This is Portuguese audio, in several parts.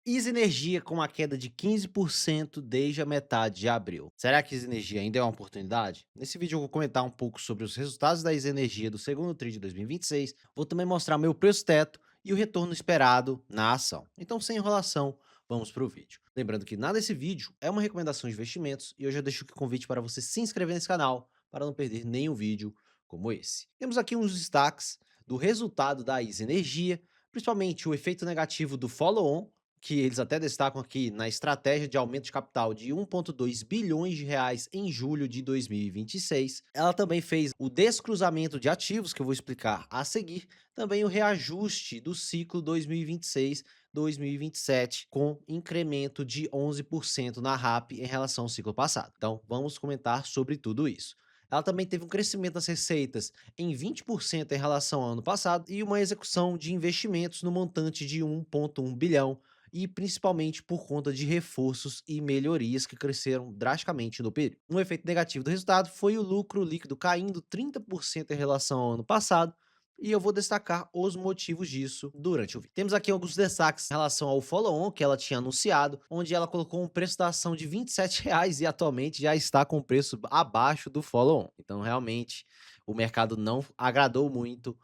Isa Energia com uma queda de 15% desde a metade de abril. Será que Isa Energia ainda é uma oportunidade? Nesse vídeo eu vou comentar um pouco sobre os resultados da Isa Energia do segundo TRI de 2026, vou também mostrar meu preço teto e o retorno esperado na ação. Então, sem enrolação, vamos para o vídeo. Lembrando que nada desse vídeo é uma recomendação de investimentos e eu já deixo aqui o convite para você se inscrever nesse canal para não perder nenhum vídeo como esse. Temos aqui uns destaques do resultado da Isa Energia, principalmente o efeito negativo do follow-on, que eles até destacam aqui na estratégia de aumento de capital de 1,2 bilhões de reais em julho de 2026. Ela também fez o descruzamento de ativos, que eu vou explicar a seguir, também o reajuste do ciclo 2026-2027, com incremento de 11% na RAP em relação ao ciclo passado. Então, vamos comentar sobre tudo isso. Ela também teve um crescimento das receitas em 20% em relação ao ano passado e uma execução de investimentos no montante de 1,1 bilhão, e principalmente por conta de reforços e melhorias que cresceram drasticamente no período. Um efeito negativo do resultado foi o lucro líquido caindo 30% em relação ao ano passado, e eu vou destacar os motivos disso durante o vídeo. Temos aqui alguns destaques em relação ao follow-on que ela tinha anunciado, onde ela colocou um preço da ação de R$ 27 e atualmente já está com preço abaixo do follow-on. Então, realmente, o mercado não agradou muito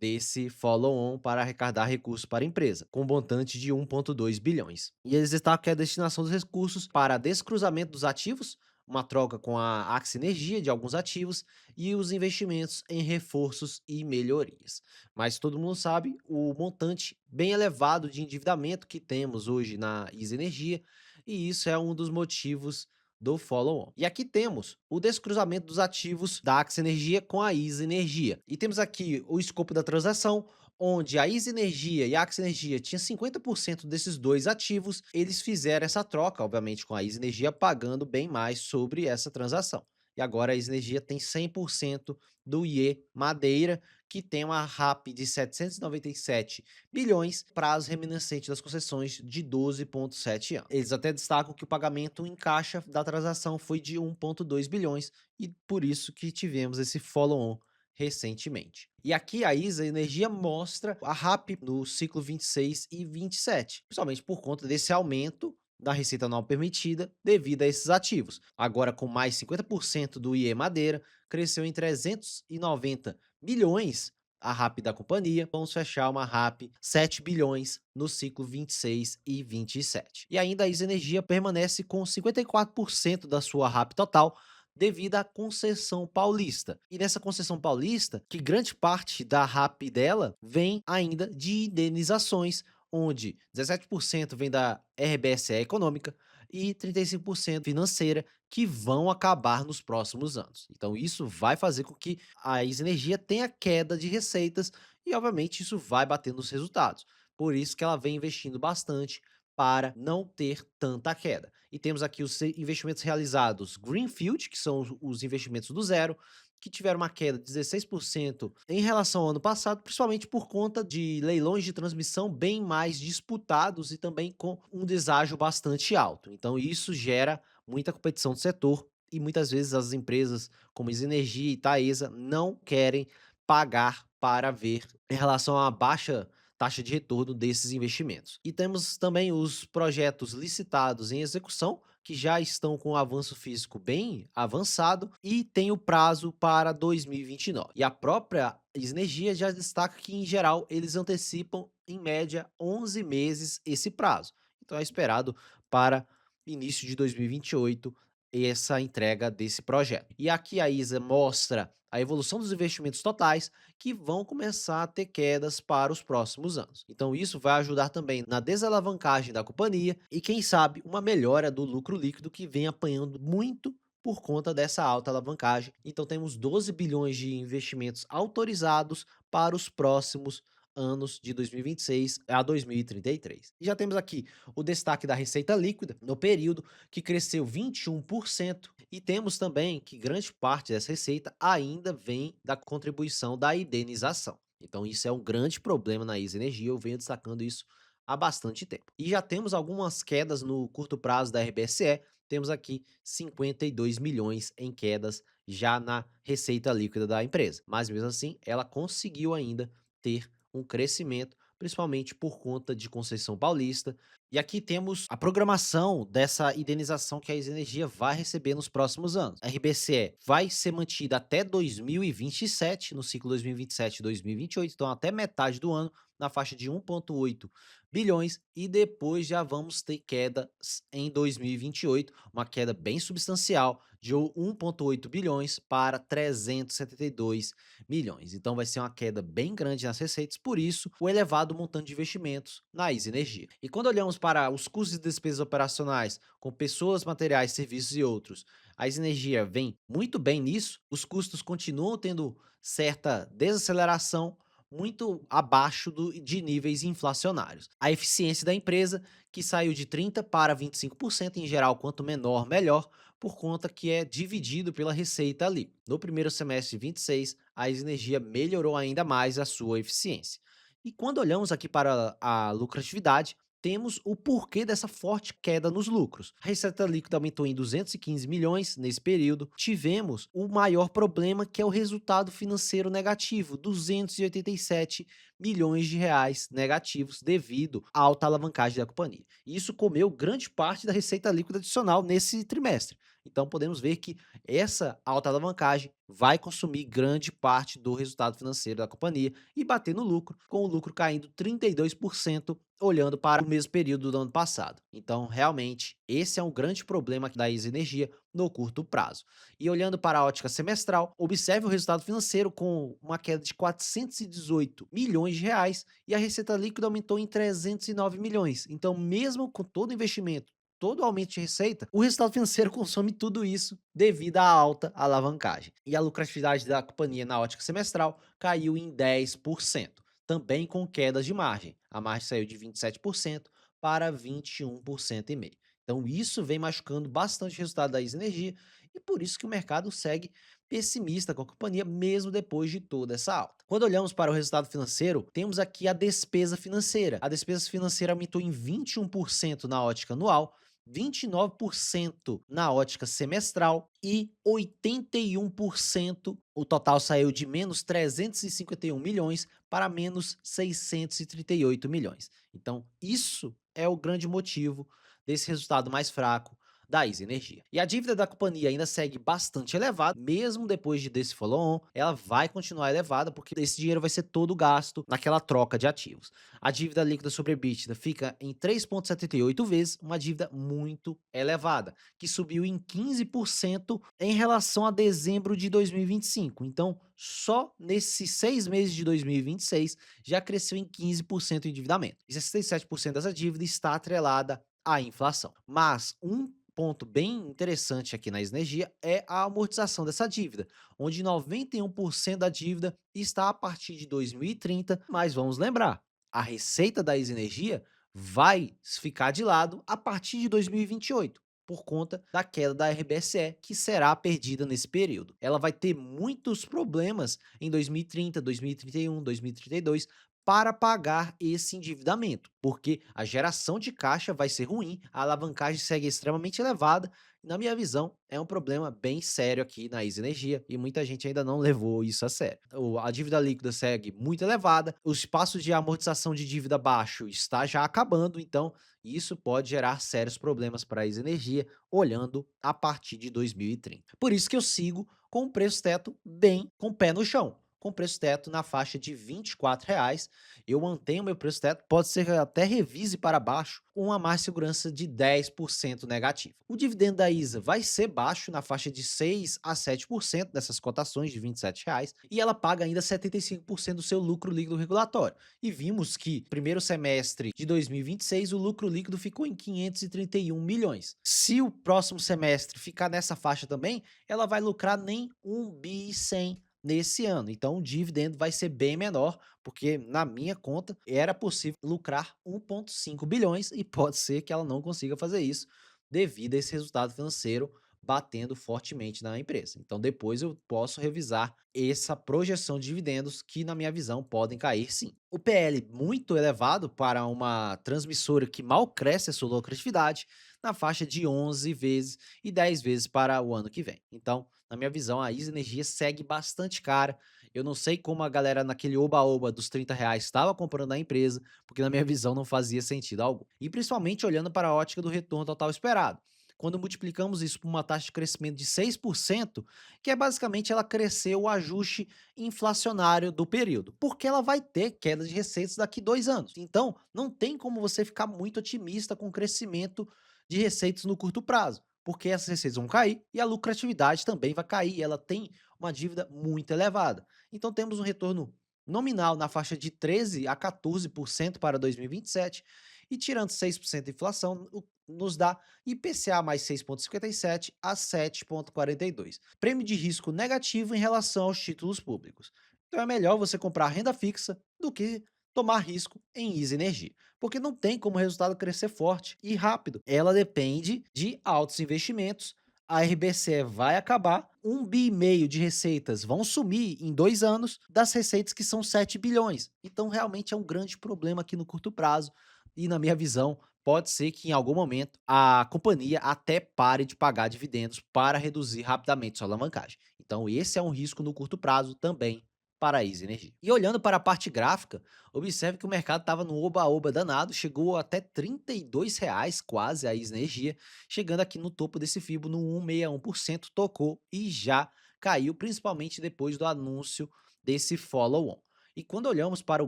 desse follow-on para arrecadar recursos para a empresa, com um montante de 1,2 bilhões. E eles destacam que a destinação dos recursos para descruzamento dos ativos, uma troca com a Axia Energia de alguns ativos e os investimentos em reforços e melhorias. Mas todo mundo sabe o montante bem elevado de endividamento que temos hoje na Isa Energia, e isso é um dos motivos do follow-on. E aqui temos o descruzamento dos ativos da Axia Energia com a Isa Energia. E temos aqui o escopo da transação, onde a Isa Energia e a Axia Energia tinham 50% desses dois ativos, eles fizeram essa troca, obviamente com a Isa Energia pagando bem mais sobre essa transação. E agora a Isa Energia tem 100% do IE Madeira, que tem uma RAP de 797 bilhões, prazo remanescente das concessões de 12,7 anos. Eles até destacam que o pagamento em caixa da transação foi de 1,2 bilhões e por isso que tivemos esse follow-on recentemente. E aqui a Isa Energia mostra a RAP no ciclo 26 e 27, principalmente por conta desse aumento da receita anual permitida devido a esses ativos. Agora com mais 50% do IE Madeira, cresceu em 390 bilhões a RAP da companhia, vamos fechar uma RAP 7 bilhões no ciclo 26 e 27. E ainda a Isa Energia permanece com 54% da sua RAP total, devido à concessão paulista. E nessa concessão paulista, que grande parte da RAP dela vem ainda de indenizações, onde 17% vem da RBSE econômica e 35% financeira, que vão acabar nos próximos anos. Então isso vai fazer com que a Isa Energia tenha queda de receitas e obviamente isso vai bater nos resultados. Por isso que ela vem investindo bastante para não ter tanta queda. E temos aqui os investimentos realizados Greenfield, que são os investimentos do zero, que tiveram uma queda de 16% em relação ao ano passado, principalmente por conta de leilões de transmissão bem mais disputados e também com um deságio bastante alto. Então isso gera muita competição do setor e muitas vezes as empresas como Energia e Taesa não querem pagar para ver em relação à baixa taxa de retorno desses investimentos. E temos também os projetos licitados em execução, que já estão com o avanço físico bem avançado e tem o prazo para 2029. E a própria Energia já destaca que, em geral, eles antecipam, em média, 11 meses esse prazo. Então é esperado para início de 2028 essa entrega desse projeto. E aqui a Isa mostra a evolução dos investimentos totais, que vão começar a ter quedas para os próximos anos. Então isso vai ajudar também na desalavancagem da companhia e quem sabe uma melhora do lucro líquido que vem apanhando muito por conta dessa alta alavancagem. Então temos 12 bilhões de investimentos autorizados para os próximos anos de 2026 a 2033. E já temos aqui o destaque da receita líquida no período, que cresceu 21%, e temos também que grande parte dessa receita ainda vem da contribuição da indenização. Então isso é um grande problema na Isa Energia, eu venho destacando isso há bastante tempo. E já temos algumas quedas no curto prazo da RBSE, temos aqui 52 milhões em quedas já na receita líquida da empresa. Mas mesmo assim, ela conseguiu ainda ter um crescimento, principalmente por conta de Conceição Paulista. E aqui temos a programação dessa indenização que a Isa Energia vai receber nos próximos anos. A RBCE vai ser mantida até 2027, no ciclo 2027 e 2028, então até metade do ano, na faixa de 1,8 bilhões, e depois já vamos ter quedas em 2028, uma queda bem substancial de 1,8 bilhões para 372 milhões. Então vai ser uma queda bem grande nas receitas, por isso o elevado montante de investimentos na Isa Energia. E quando olhamos para os custos e despesas operacionais, com pessoas, materiais, serviços e outros, a Isa Energia vem muito bem nisso, os custos continuam tendo certa desaceleração, muito abaixo de níveis inflacionários. A eficiência da empresa, que saiu de 30% para 25%, em geral, quanto menor, melhor, por conta que é dividido pela receita ali. No primeiro semestre de 26, a Energia melhorou ainda mais a sua eficiência. E quando olhamos aqui para a lucratividade, temos o porquê dessa forte queda nos lucros. A receita líquida aumentou em 215 milhões nesse período. Tivemos o maior problema, que é o resultado financeiro negativo, 287 milhões de reais negativos devido à alta alavancagem da companhia. E isso comeu grande parte da receita líquida adicional nesse trimestre. Então podemos ver que essa alta alavancagem vai consumir grande parte do resultado financeiro da companhia e bater no lucro, com o lucro caindo 32% olhando para o mesmo período do ano passado. Então, realmente, esse é um grande problema da Isa Energia no curto prazo. E olhando para a ótica semestral, observe o resultado financeiro com uma queda de 418 milhões de reais e a receita líquida aumentou em 309 milhões. Então, mesmo com todo o investimento, todo o aumento de receita, o resultado financeiro consome tudo isso devido à alta alavancagem. E a lucratividade da companhia na ótica semestral caiu em 10%, também com quedas de margem. A margem saiu de 27% para 21,5%. Então isso vem machucando bastante o resultado da Isa Energia e por isso que o mercado segue pessimista com a companhia mesmo depois de toda essa alta. Quando olhamos para o resultado financeiro, temos aqui a despesa financeira. A despesa financeira aumentou em 21% na ótica anual, 29% na ótica semestral e 81%. O total saiu de menos 351 milhões para menos 638 milhões. Então, isso é o grande motivo desse resultado mais fraco da Isa Energia. E a dívida da companhia ainda segue bastante elevada, mesmo depois desse follow-on, ela vai continuar elevada, porque esse dinheiro vai ser todo gasto naquela troca de ativos. A dívida líquida sobre EBITDA fica em 3,78 vezes, uma dívida muito elevada, que subiu em 15% em relação a dezembro de 2025. Então, só nesses 6 meses de 2026 já cresceu em 15% o endividamento. E 67% dessa dívida está atrelada à inflação. Mas um ponto bem interessante aqui na Energia é a amortização dessa dívida, onde 91% da dívida está a partir de 2030, mas vamos lembrar, a receita da Energia vai ficar de lado a partir de 2028 por conta da queda da RBSE, que será perdida nesse período. Ela vai ter muitos problemas em 2030, 2031, 2032 para pagar esse endividamento, porque a geração de caixa vai ser ruim, a alavancagem segue extremamente elevada. E na minha visão, é um problema bem sério aqui na Isa Energia e muita gente ainda não levou isso a sério. A dívida líquida segue muito elevada, os espaços de amortização de dívida baixo está já acabando, então isso pode gerar sérios problemas para a Isa Energia, olhando a partir de 2030. Por isso que eu sigo com o preço teto bem com o pé no chão, com preço teto na faixa de R$ 24,00. Eu mantenho meu preço teto, pode ser que eu até revise para baixo, com uma mais segurança de 10% negativo. O dividendo da ISA vai ser baixo, na faixa de 6 a 7% dessas cotações de R$ 27,00, e ela paga ainda 75% do seu lucro líquido regulatório. E vimos que primeiro semestre de 2026 o lucro líquido ficou em 531 milhões. Se o próximo semestre ficar nessa faixa também, ela vai lucrar nem 1 bi 100 nesse ano. Então o dividendo vai ser bem menor, porque na minha conta era possível lucrar 1,5 bilhões e pode ser que ela não consiga fazer isso devido a esse resultado financeiro batendo fortemente na empresa. Então depois eu posso revisar essa projeção de dividendos que na minha visão podem cair sim. O PL muito elevado para uma transmissora que mal cresce a sua lucratividade, na faixa de 11 vezes e 10 vezes para o ano que vem. Então, na minha visão, a Isa Energia segue bastante cara Eu não sei como a galera naquele oba-oba dos R$ 30 estava comprando a empresa, porque na minha visão não fazia sentido algum. E principalmente olhando para a ótica do retorno total esperado. Quando multiplicamos isso por uma taxa de crescimento de 6%, que é basicamente ela crescer o ajuste inflacionário do período, porque ela vai ter queda de receitas daqui 2 anos. Então, não tem como você ficar muito otimista com o crescimento de receitas no curto prazo, porque essas receitas vão cair e a lucratividade também vai cair. Ela tem uma dívida muito elevada. Então, temos um retorno nominal na faixa de 13 a 14% para 2027 e tirando 6% de inflação, nos dá IPCA mais 6,57 a 7,42. Prêmio de risco negativo em relação aos títulos públicos. Então é melhor você comprar renda fixa do que tomar risco em Easy Energia, porque não tem como o resultado crescer forte e rápido. Ela depende de altos investimentos. A RBC vai acabar, 1,5 bi de receitas vão sumir em 2 anos das receitas que são 7 bilhões. Então realmente é um grande problema aqui no curto prazo e na minha visão pode ser que em algum momento a companhia até pare de pagar dividendos para reduzir rapidamente sua alavancagem. Então esse é um risco no curto prazo também para a Easy Energia. E olhando para a parte gráfica, observe que o mercado estava no oba-oba danado, chegou até R$ 32 quase a Easy Energia, chegando aqui no topo desse FIBO no 1,61%, tocou e já caiu, principalmente depois do anúncio desse follow-on. E quando olhamos para o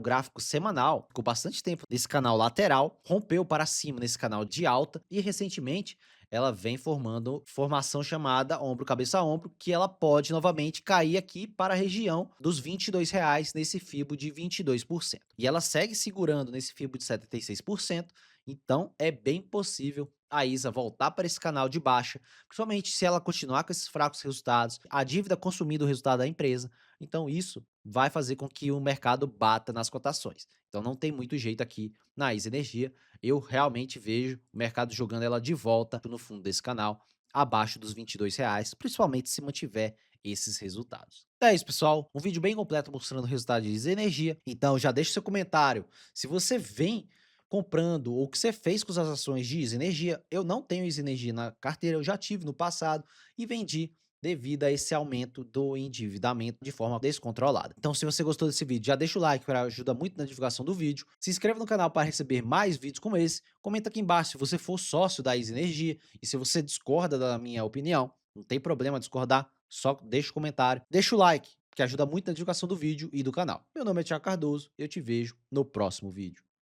gráfico semanal, ficou bastante tempo nesse canal lateral, rompeu para cima nesse canal de alta e recentemente ela vem formando formação chamada ombro cabeça ombro, que ela pode novamente cair aqui para a região dos R$ 22 nesse FIBO de 22%. E ela segue segurando nesse FIBO de 76%, então é bem possível a ISA voltar para esse canal de baixa, principalmente se ela continuar com esses fracos resultados, a dívida consumindo o resultado da empresa. Então isso vai fazer com que o mercado bata nas cotações. Então não tem muito jeito aqui na Isa Energia. Eu realmente vejo o mercado jogando ela de volta no fundo desse canal, abaixo dos R$ 22, principalmente se mantiver esses resultados. Então é isso, pessoal. Um vídeo bem completo mostrando o resultado de Isa Energia. Então já deixa seu comentário. Se você vem comprando ou o que você fez com as ações de Isa Energia, eu não tenho Isa Energia na carteira, eu já tive no passado e vendi devido a esse aumento do endividamento de forma descontrolada. Então, se você gostou desse vídeo, já deixa o like, que ajuda muito na divulgação do vídeo. Se inscreva no canal para receber mais vídeos como esse. Comenta aqui embaixo se você for sócio da Easy Energia e se você discorda da minha opinião. Não tem problema discordar, só deixa o comentário. Deixa o like, que ajuda muito na divulgação do vídeo e do canal. Meu nome é Thiago Cardoso e eu te vejo no próximo vídeo.